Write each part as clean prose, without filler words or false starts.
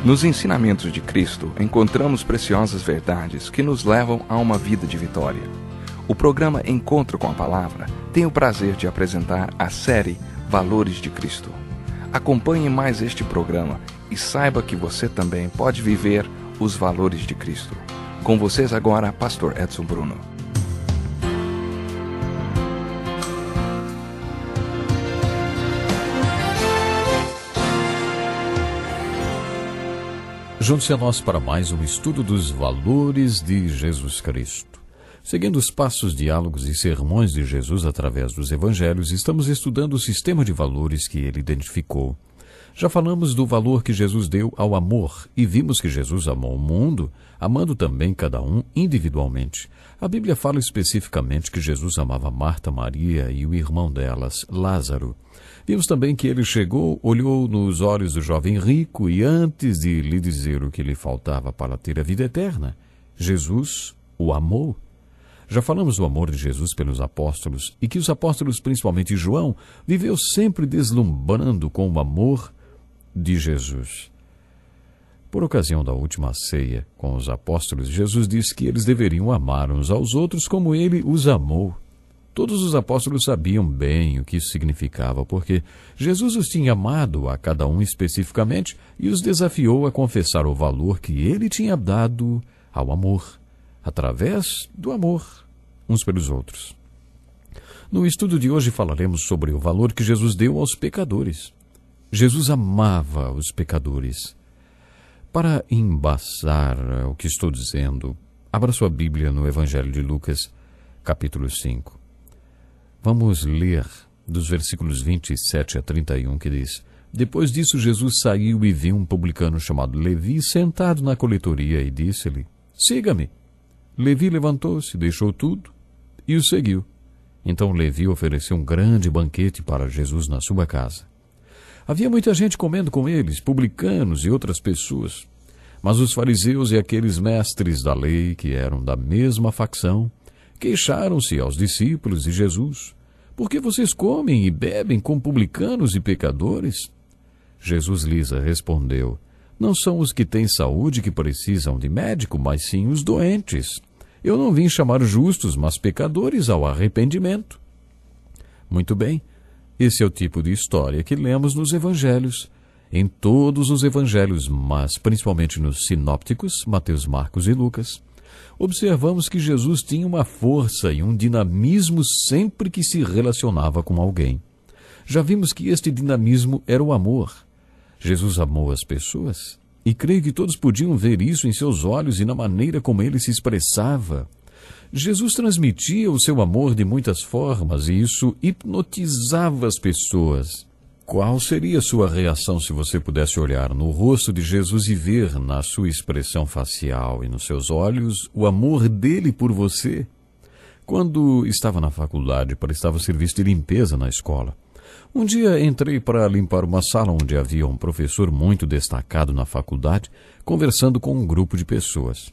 Nos ensinamentos de Cristo, encontramos preciosas verdades que nos levam a uma vida de vitória. O programa Encontro com a Palavra tem o prazer de apresentar a série Valores de Cristo. Acompanhe mais este programa e saiba que você também pode viver os valores de Cristo. Com vocês agora, Pastor Edson Bruno. Junte-se a nós para mais um estudo dos valores de Jesus Cristo. Seguindo os passos, diálogos e sermões de Jesus através dos evangelhos, estamos estudando o sistema de valores que ele identificou. Já falamos do valor que Jesus deu ao amor e vimos que Jesus amou o mundo, amando também cada um individualmente. A Bíblia fala especificamente que Jesus amava Marta, Maria e o irmão delas, Lázaro. Vimos também que ele chegou, olhou nos olhos do jovem rico e antes de lhe dizer o que lhe faltava para ter a vida eterna, Jesus o amou. Já falamos do amor de Jesus pelos apóstolos e que os apóstolos, principalmente João, viveu sempre deslumbrando com o amor de Jesus. Por ocasião da última ceia com os apóstolos, Jesus disse que eles deveriam amar uns aos outros como ele os amou. Todos os apóstolos sabiam bem o que isso significava, porque Jesus os tinha amado a cada um especificamente e os desafiou a confessar o valor que ele tinha dado ao amor, através do amor uns pelos outros. No estudo de hoje falaremos sobre o valor que Jesus deu aos pecadores. Jesus amava os pecadores. Para embasar o que estou dizendo, abra sua Bíblia no Evangelho de Lucas, capítulo 5. Vamos ler dos versículos 27 a 31, que diz: Depois disso, Jesus saiu e viu um publicano chamado Levi sentado na coletoria e disse-lhe: Siga-me. Levi levantou-se, deixou tudo e o seguiu. Então Levi ofereceu um grande banquete para Jesus na sua casa. Havia muita gente comendo com eles, publicanos e outras pessoas. Mas os fariseus e aqueles mestres da lei, que eram da mesma facção, queixaram-se aos discípulos de Jesus: Por que vocês comem e bebem com publicanos e pecadores? Jesus lhes respondeu: Não são os que têm saúde que precisam de médico, mas sim os doentes. Eu não vim chamar justos, mas pecadores ao arrependimento. Muito bem, esse é o tipo de história que lemos nos evangelhos. Em todos os evangelhos, mas principalmente nos sinópticos, Mateus, Marcos e Lucas, observamos que Jesus tinha uma força e um dinamismo sempre que se relacionava com alguém. Já vimos que este dinamismo era o amor. Jesus amou as pessoas e creio que todos podiam ver isso em seus olhos e na maneira como ele se expressava. Jesus transmitia o seu amor de muitas formas e isso hipnotizava as pessoas. Qual seria a sua reação se você pudesse olhar no rosto de Jesus e ver na sua expressão facial e nos seus olhos o amor dele por você? Quando estava na faculdade, prestava serviço de limpeza na escola. Um dia entrei para limpar uma sala onde havia um professor muito destacado na faculdade, conversando com um grupo de pessoas.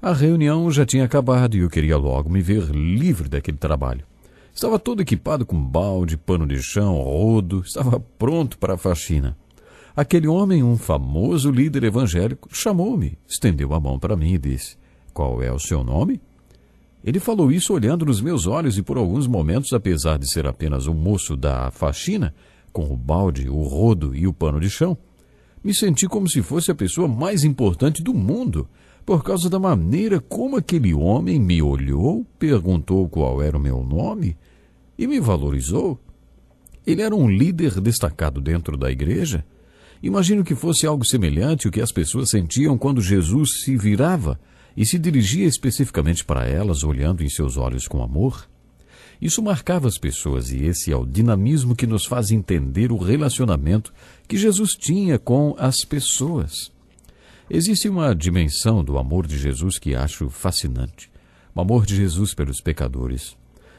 A reunião já tinha acabado e eu queria logo me ver livre daquele trabalho. Estava todo equipado com balde, pano de chão, rodo, estava pronto para a faxina. Aquele homem, um famoso líder evangélico, chamou-me, estendeu a mão para mim e disse: Qual é o seu nome? Ele falou isso olhando nos meus olhos e por alguns momentos, apesar de ser apenas um moço da faxina, com o balde, o rodo e o pano de chão, me senti como se fosse a pessoa mais importante do mundo, por causa da maneira como aquele homem me olhou, perguntou qual era o meu nome e me valorizou. Ele era um líder destacado dentro da igreja. Imagino que fosse algo semelhante ao que as pessoas sentiam quando Jesus se virava e se dirigia especificamente para elas, olhando em seus olhos com amor. Isso marcava as pessoas e esse é o dinamismo que nos faz entender o relacionamento que Jesus tinha com as pessoas. Existe uma dimensão do amor de Jesus que acho fascinante. O amor de Jesus pelos pecadores.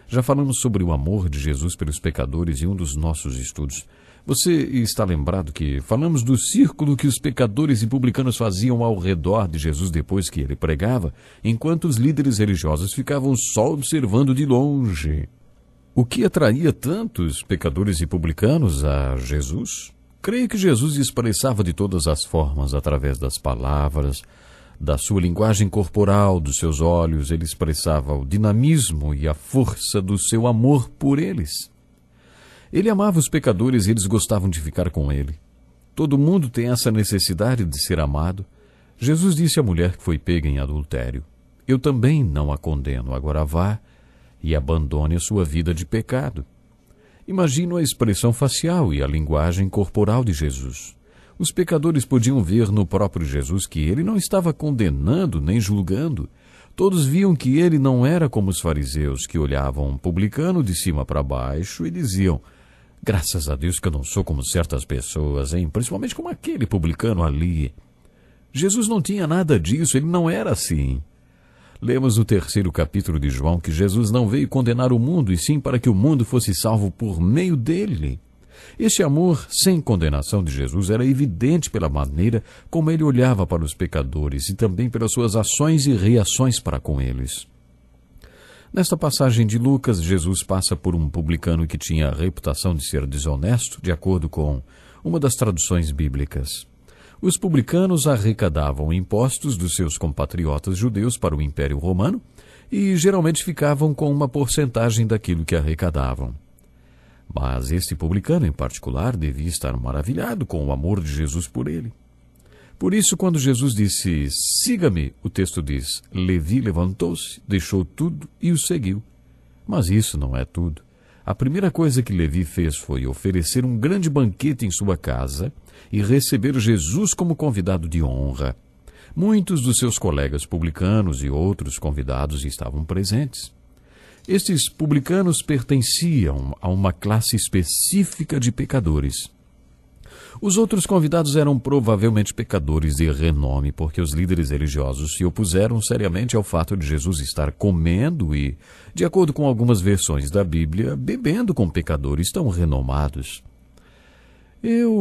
Já falamos sobre o amor de Jesus pelos pecadores em um dos nossos estudos. Você está lembrado que falamos do círculo que os pecadores e publicanos faziam ao redor de Jesus depois que ele pregava, enquanto os líderes religiosos ficavam só observando de longe. O que atraía tantos pecadores e publicanos a Jesus? Creio que Jesus expressava de todas as formas, através das palavras, da sua linguagem corporal, dos seus olhos. Ele expressava o dinamismo e a força do seu amor por eles. Ele amava os pecadores e eles gostavam de ficar com ele. Todo mundo tem essa necessidade de ser amado. Jesus disse à mulher que foi pega em adultério: eu também não a condeno, agora vá e abandone a sua vida de pecado. Imagino a expressão facial e a linguagem corporal de Jesus. Os pecadores podiam ver no próprio Jesus que ele não estava condenando nem julgando. Todos viam que ele não era como os fariseus, que olhavam um publicano de cima para baixo e diziam: graças a Deus que eu não sou como certas pessoas, hein? Principalmente como aquele publicano ali. Jesus não tinha nada disso, ele não era assim. Lemos no 3º capítulo de João que Jesus não veio condenar o mundo, e sim para que o mundo fosse salvo por meio dele. Este amor sem condenação de Jesus era evidente pela maneira como ele olhava para os pecadores e também pelas suas ações e reações para com eles. Nesta passagem de Lucas, Jesus passa por um publicano que tinha a reputação de ser desonesto, de acordo com uma das traduções bíblicas. Os publicanos arrecadavam impostos dos seus compatriotas judeus para o Império Romano e geralmente ficavam com uma porcentagem daquilo que arrecadavam. Mas este publicano em particular devia estar maravilhado com o amor de Jesus por ele. Por isso, quando Jesus disse: siga-me, o texto diz: Levi levantou-se, deixou tudo e o seguiu. Mas isso não é tudo. A primeira coisa que Levi fez foi oferecer um grande banquete em sua casa e receber Jesus como convidado de honra. Muitos dos seus colegas publicanos e outros convidados estavam presentes. Estes publicanos pertenciam a uma classe específica de pecadores. Os outros convidados eram provavelmente pecadores de renome, porque os líderes religiosos se opuseram seriamente ao fato de Jesus estar comendo e, de acordo com algumas versões da Bíblia, bebendo com pecadores tão renomados. Eu,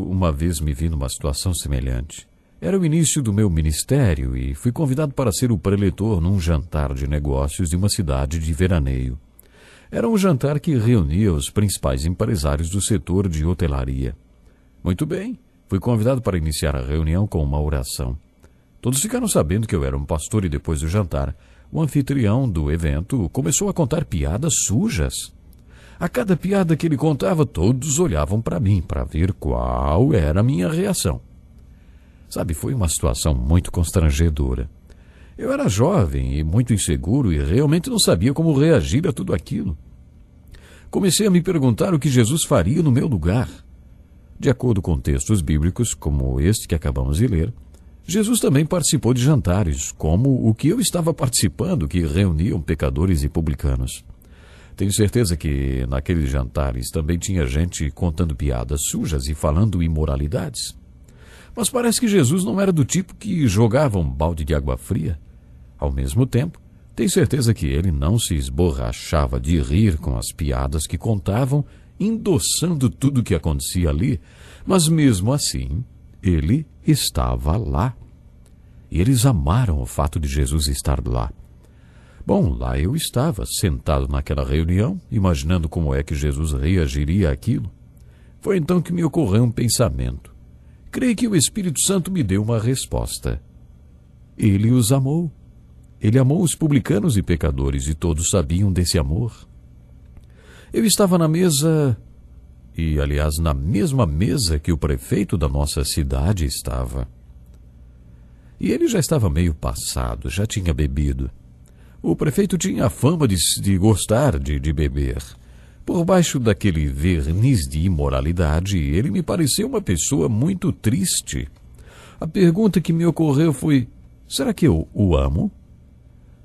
uma vez, me vi numa situação semelhante. Era o início do meu ministério e fui convidado para ser o preletor num jantar de negócios de uma cidade de veraneio. Era um jantar que reunia os principais empresários do setor de hotelaria. Muito bem, fui convidado para iniciar a reunião com uma oração. Todos ficaram sabendo que eu era um pastor e depois do jantar, o anfitrião do evento começou a contar piadas sujas. A cada piada que ele contava, todos olhavam para mim para ver qual era a minha reação. Sabe, foi uma situação muito constrangedora. Eu era jovem e muito inseguro e realmente não sabia como reagir a tudo aquilo. Comecei a me perguntar o que Jesus faria no meu lugar. De acordo com textos bíblicos, como este que acabamos de ler, Jesus também participou de jantares, como o que eu estava participando, que reuniam pecadores e publicanos. Tenho certeza que naqueles jantares também tinha gente contando piadas sujas e falando imoralidades. Mas parece que Jesus não era do tipo que jogava um balde de água fria. Ao mesmo tempo, tenho certeza que ele não se esborrachava de rir com as piadas que contavam, endossando tudo o que acontecia ali, mas mesmo assim, ele estava lá. E eles amaram o fato de Jesus estar lá. Bom, lá eu estava, sentado naquela reunião, imaginando como é que Jesus reagiria àquilo. Foi então que me ocorreu um pensamento. Creio que o Espírito Santo me deu uma resposta. Ele os amou. Ele amou os publicanos e pecadores, e todos sabiam desse amor. Eu estava na mesa, e aliás na mesma mesa que o prefeito da nossa cidade estava. E ele já estava meio passado, já tinha bebido. O prefeito tinha a fama de gostar de beber. Por baixo daquele verniz de imoralidade, ele me pareceu uma pessoa muito triste. A pergunta que me ocorreu foi: será que eu o amo?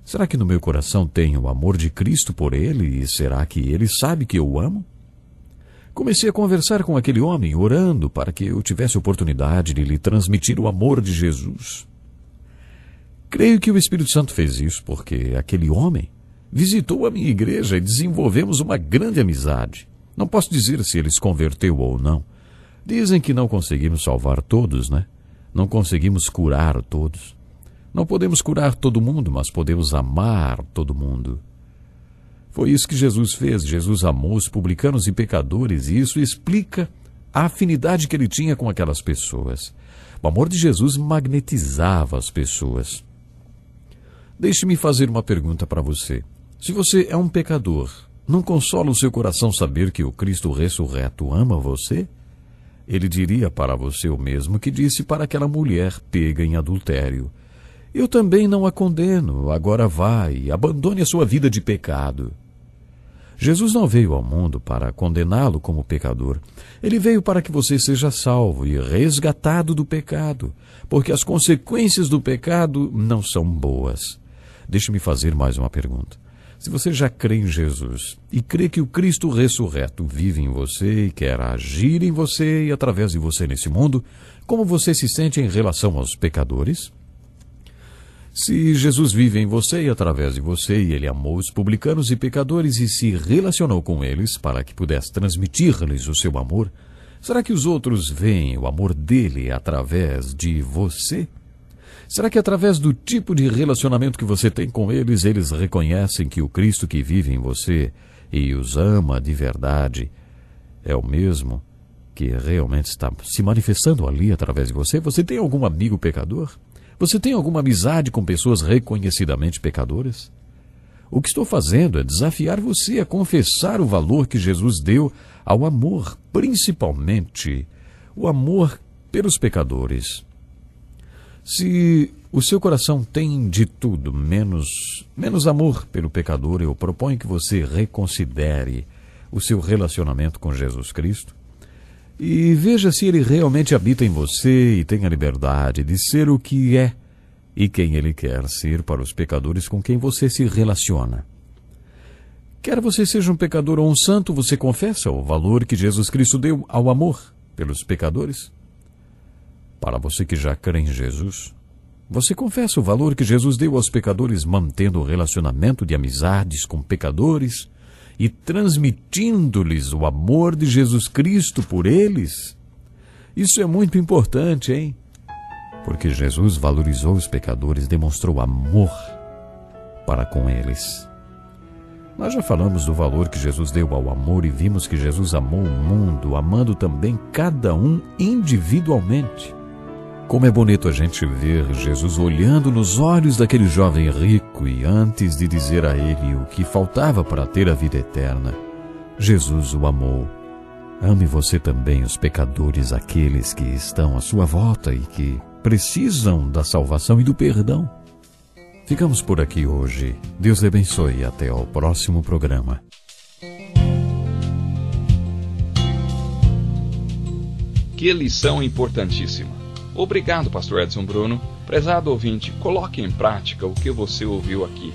Será que no meu coração tenho o amor de Cristo por ele e será que ele sabe que eu o amo? Comecei a conversar com aquele homem, orando para que eu tivesse oportunidade de lhe transmitir o amor de Jesus. Creio que o Espírito Santo fez isso porque aquele homem visitou a minha igreja e desenvolvemos uma grande amizade. Não posso dizer se ele se converteu ou não. Dizem que não conseguimos salvar todos, né? Não conseguimos curar todos. Não podemos curar todo mundo, mas podemos amar todo mundo. Foi isso que Jesus fez. Jesus amou os publicanos e pecadores, e isso explica a afinidade que ele tinha com aquelas pessoas. O amor de Jesus magnetizava as pessoas. Deixe-me fazer uma pergunta para você. Se você é um pecador, não consola o seu coração saber que o Cristo ressurreto ama você? Ele diria para você o mesmo que disse para aquela mulher pega em adultério. Eu também não a condeno, agora vai, abandone a sua vida de pecado. Jesus não veio ao mundo para condená-lo como pecador. Ele veio para que você seja salvo e resgatado do pecado, porque as consequências do pecado não são boas. Deixe-me fazer mais uma pergunta. Se você já crê em Jesus e crê que o Cristo ressurreto vive em você e quer agir em você e através de você nesse mundo, como você se sente em relação aos pecadores? Se Jesus vive em você e através de você, e ele amou os publicanos e pecadores e se relacionou com eles para que pudesse transmitir-lhes o seu amor, será que os outros veem o amor dele através de você? Será que através do tipo de relacionamento que você tem com eles, eles reconhecem que o Cristo que vive em você e os ama de verdade é o mesmo que realmente está se manifestando ali através de você? Você tem algum amigo pecador? Você tem alguma amizade com pessoas reconhecidamente pecadoras? O que estou fazendo é desafiar você a confessar o valor que Jesus deu ao amor, principalmente o amor pelos pecadores. Se o seu coração tem de tudo, menos amor pelo pecador, eu proponho que você reconsidere o seu relacionamento com Jesus Cristo e veja se ele realmente habita em você e tem a liberdade de ser o que é e quem ele quer ser para os pecadores com quem você se relaciona. Quer você seja um pecador ou um santo, você confessa o valor que Jesus Cristo deu ao amor pelos pecadores? Para você que já crê em Jesus, você confessa o valor que Jesus deu aos pecadores, mantendo o relacionamento de amizades com pecadores e transmitindo-lhes o amor de Jesus Cristo por eles? Isso é muito importante, hein? Porque Jesus valorizou os pecadores, demonstrou amor para com eles. Nós já falamos do valor que Jesus deu ao amor e vimos que Jesus amou o mundo, amando também cada um individualmente. Como é bonito a gente ver Jesus olhando nos olhos daquele jovem rico e antes de dizer a ele o que faltava para ter a vida eterna, Jesus o amou. Ame você também os pecadores, aqueles que estão à sua volta e que precisam da salvação e do perdão. Ficamos por aqui hoje. Deus lhe abençoe e até ao próximo programa. Que lição importantíssima. Obrigado, Pastor Edson Bruno. Prezado ouvinte, coloque em prática o que você ouviu aqui.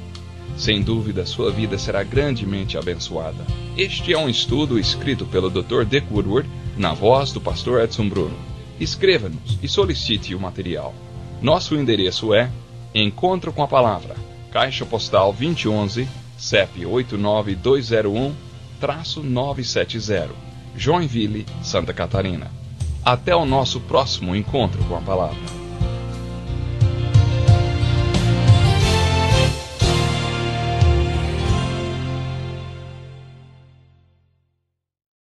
Sem dúvida, sua vida será grandemente abençoada. Este é um estudo escrito pelo Dr. Dick Woodward, na voz do Pastor Edson Bruno. Escreva-nos e solicite o material. Nosso endereço é Encontro com a Palavra, Caixa Postal 2011, CEP 89201-970, Joinville, Santa Catarina. Até o nosso próximo encontro com a Palavra.